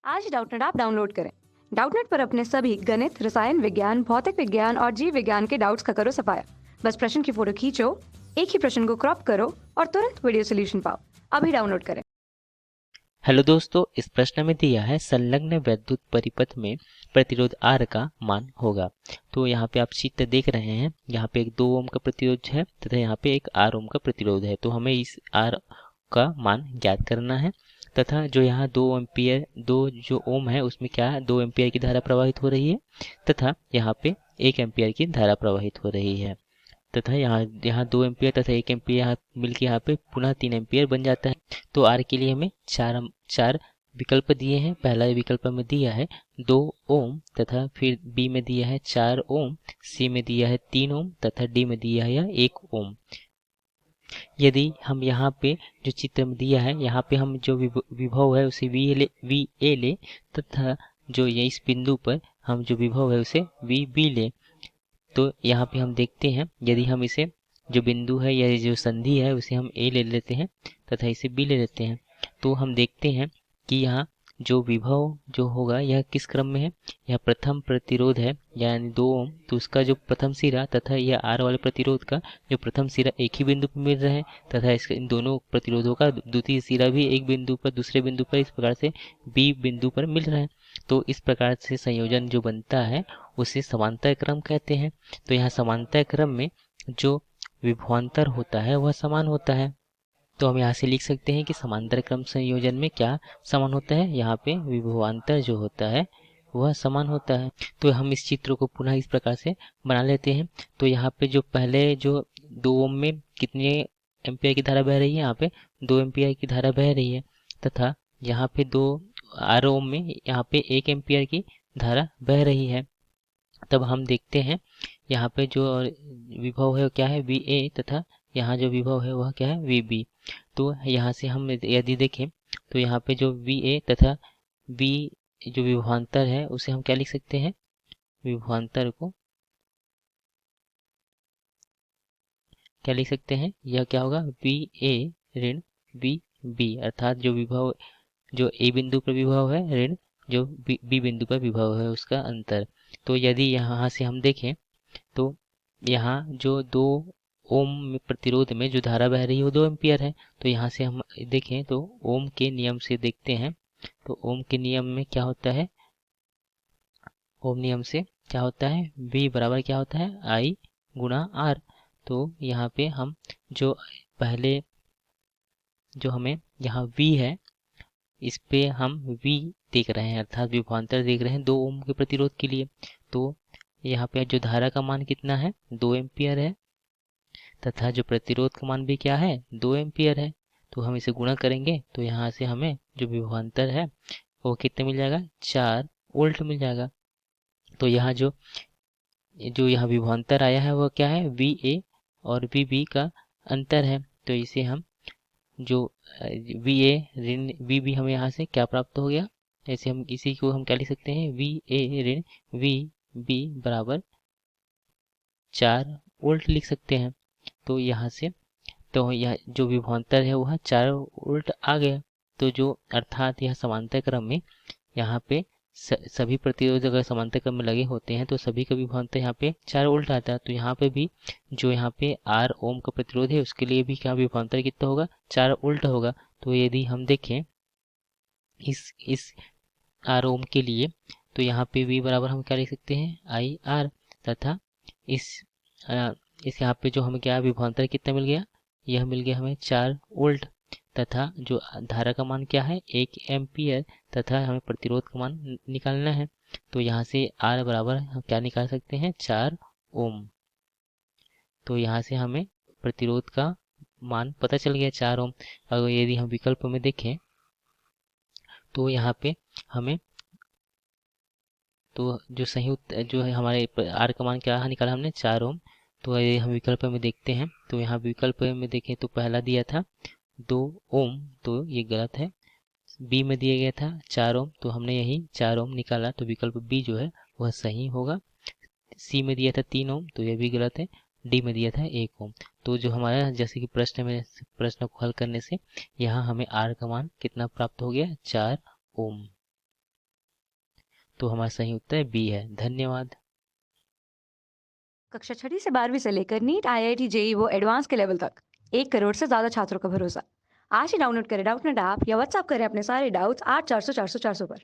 आज Doubtnut app download करें। Doubtnut पर अपने सभी गणित, रसायन विज्ञान, भौतिक विज्ञान और जीव विज्ञान के डाउट्स का करो सफाया। बस प्रश्न की फोटो खींचो, एक ही प्रश्न को क्रॉप करो और तुरंत वीडियो सोल्यूशन पाओ। अभी डाउनलोड करें। हेलो दोस्तों, इस प्रश्न में दिया है संलग्न वैद्युत परिपथ में प्रतिरोध R का मान होगा। तो यहाँ पे आप चित्र देख रहे हैं, यहाँ पे एक 2 ओम का प्रतिरोध है तथा यहाँ पे एक R ओम का प्रतिरोध है। तो हमें इस R का मान ज्ञात करना है तथा जो यहाँ 2 एम्पियर 2 जो ओम है उसमें क्या है 2 एम्पियर की धारा प्रवाहित हो रही है तथा यहाँ पे 1 एम्पियर की धारा प्रवाहित हो रही है तथा यहाँ यहाँ 2 एम्पियर तथा 1 एम्पियर यहाँ मिलकर यहाँ पे पुनः 3 एम्पियर बन जाता है। तो आर के लिए हमें चार विकल्प दिए हैं। पहला विकल्प में दिया है 2 ओम तथा फिर बी में दिया है 4 ओम, सी में दिया है 3 ओम तथा डी में दिया है 1 ओम। यदि हम यहाँ पे जो चित्र में दिया है यहाँ पे हम जो विभव है उसे वी ए ले तथा जो ये इस बिंदु पर हम जो विभव है उसे वी बी ले। तो यहाँ पे हम देखते हैं, यदि हम इसे जो बिंदु है या जो संधि है उसे हम ए ले लेते हैं तथा इसे बी ले लेते हैं, तो हम देखते हैं कि यहाँ जो विभव जो होगा यह किस क्रम में है। यह प्रथम प्रतिरोध है यानी 2 ओम, तो उसका जो प्रथम सिरा तथा यह आर वाले प्रतिरोध का जो प्रथम सिरा एक ही बिंदु पर मिल रहा है तथा इसका इन दोनों प्रतिरोधों का द्वितीय सिरा भी एक बिंदु पर दूसरे बिंदु पर इस प्रकार से बी बिंदु पर मिल रहा है। तो इस प्रकार से संयोजन जो बनता है उसे समांतर क्रम कहते हैं। तो यहाँ समांतर क्रम में जो विभवांतर होता है वह समान होता है। तो हम यहाँ से लिख सकते हैं कि समांतर क्रम संयोजन में क्या समान होता है, यहाँ पे विभवांतर जो होता है वह समान होता है। तो हम इस चित्र को पुनः इस प्रकार से बना लेते हैं। तो यहाँ पे जो पहले जो 2 ओम में कितने एम्पियर की धारा बह रही है, यहाँ पे 2 एम्पियर की धारा बह रही है तथा यहाँ पे 2 आर ओम में यहाँ पे 1 एम्पियर की धारा बह रही है। तब हम देखते हैं यहाँ पे जो विभव है क्या है वी ए तथा यहाँ जो विभव है वह क्या है वी बी। तो यहाँ से हम यदि देखें तो यहाँ पे जो वी ए तथा वी जो विभवांतर है उसे हम क्या लिख सकते हैं, विभवांतर को क्या लिख सकते हैं, यह क्या होगा वी ए ऋण वी बी, अर्थात जो विभव जो ए बिंदु पर विभव है ऋण जो बी बिंदु पर विभव है उसका अंतर। तो यदि यहाँ से हम देखें तो यहाँ जो 2 ओम प्रतिरोध में जो धारा बह रही है वो 2 एम्पियर है। तो यहाँ से हम देखें तो ओम के नियम से देखते हैं, तो ओम के नियम में क्या होता है, ओम नियम से क्या होता है V बराबर क्या होता है I गुणा R। तो यहाँ पे हम जो पहले जो हमें यहाँ V है इस पे हम V देख रहे हैं अर्थात विभवांतर देख रहे हैं 2 ओम के प्रतिरोध के लिए। तो यहाँ पे जो धारा का मान कितना है 2 एम्पियर है तथा जो प्रतिरोध का मान भी क्या है 2 एम्पियर है। तो हम इसे गुणा करेंगे तो यहाँ से हमें जो विभवांतर है वो कितने मिल जाएगा 4 वोल्ट मिल जाएगा। तो यहाँ जो जो यहाँ विभवांतर आया है वह क्या है वी ए और वी बी का अंतर है। तो इसे हम जो वी ए ऋण वी बी हमें यहाँ से क्या प्राप्त हो गया, ऐसे हम इसी को हम क्या लिख सकते हैं वी ए ऋण वी बी बराबर 4 वोल्ट लिख सकते हैं। तो यहाँ से तो यह जो विभवांतर है वह 4 वोल्ट आ गया। तो जो अर्थात यह समांतर क्रम में यहाँ पे सभी प्रतिरोध अगर समांतर क्रम में लगे होते हैं तो सभी का विभवांतर यहाँ पे 4 वोल्ट आता है। तो यहाँ पे भी जो यहाँ पे R ओम का प्रतिरोध है उसके लिए भी क्या विभवांतर कितना होगा 4 वोल्ट होगा। तो यदि हम देखें इस R ओम के लिए तो यहाँ पे V बराबर हम क्या लिख सकते हैं आई आर तथा इस इस यहाँ पे जो हमें क्या विभवांतर कितना मिल गया, यह मिल गया हमें 4 वोल्ट तथा जो धारा का मान क्या है 1 एम्पियर तथा हमें प्रतिरोध का मान निकालना है। तो यहाँ से R बराबर हम क्या निकाल सकते हैं 4 ओम। तो यहाँ से हमें प्रतिरोध का मान पता चल गया 4 ओम। अगर यदि हम विकल्प में देखें तो यहाँ पे हमें तो जो सही जो है हमारे R का मान क्या निकाला हमने 4 ओम। तो यदि हम विकल्प में देखते हैं तो यहाँ विकल्प में देखें तो पहला दिया था 2 ओम, तो ये गलत है। बी में दिया गया था 4 ओम, तो हमने यही 4 ओम निकाला, तो विकल्प बी जो है वह सही होगा। सी में दिया था 3 ओम, तो यह भी गलत है। डी में दिया था 1 ओम। तो जो हमारा जैसे कि प्रश्न को हल करने से यहाँ हमें आर का मान कितना प्राप्त हो गया 4 ओम। तो हमारा सही उत्तर बी है। धन्यवाद। कक्षा 6वीं से 12वीं से लेकर नीट, आईआईटी, जेई वो एडवांस के लेवल तक 1 करोड़ से ज्यादा छात्रों का भरोसा। आज ही डाउनलोड करें डाउटनेट ऐप या व्हाट्सएप करें अपने सारे डाउट्स 8400 400 400 पर।